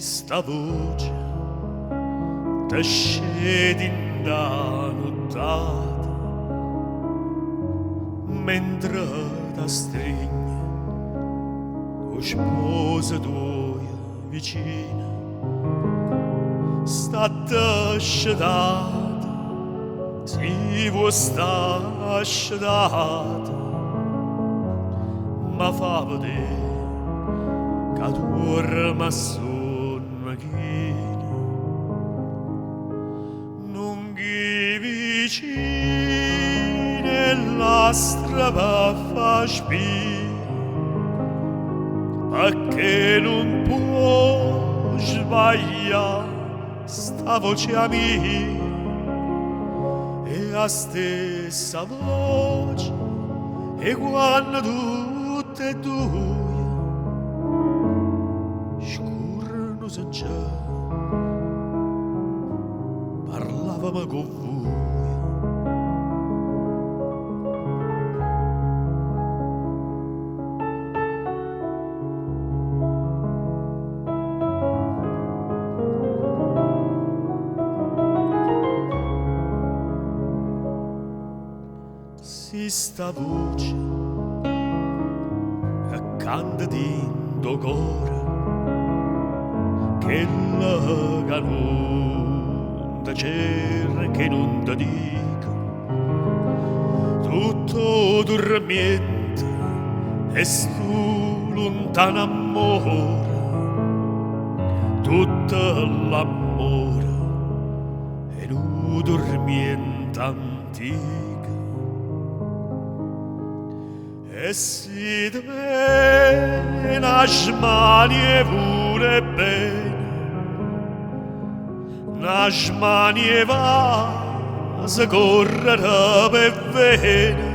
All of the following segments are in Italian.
sta voce te scedi da nottata mentre ti stringe o sposa tua vicina sta asciugata si vuoi sta asciugata ma fa vedere che dorma son macchina non ghi vicine la strada fa spia perché non può sbagliare sta voce a mia e la stessa voce e quando tutte e due scorrono senza parlavamo con voi. Si sta voce che canta dentro cuore che la non ti cerca che non ti dico tutto dormiente e stu lontano amore tutto l'amore e un dormiente antico e si deve una smanie pure bene una smanie va se correre per bene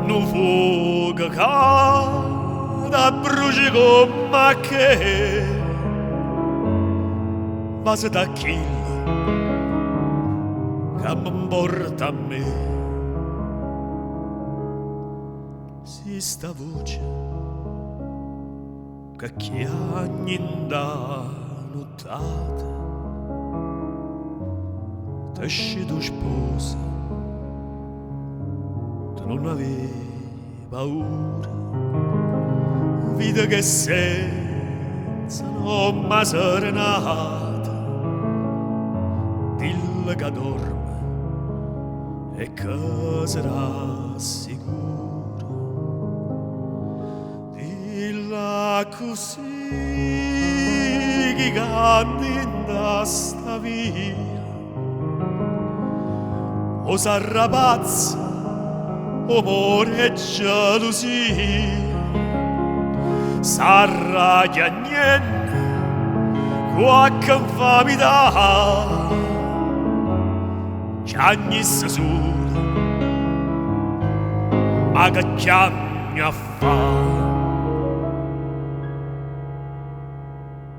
non fuoco cade bruci come che ma se t'acchilla che mi porta a me si sta voce che chiagni da nottata t'esci tu sposa tu non avevi paura vita che senza non mi serenata dilla che dorme e che sarà sicura così che cadi da sta via o s'arrabazza amore e gelosia s'arraglia niente qualche infamità c'agnisse solo ma che chiami a fare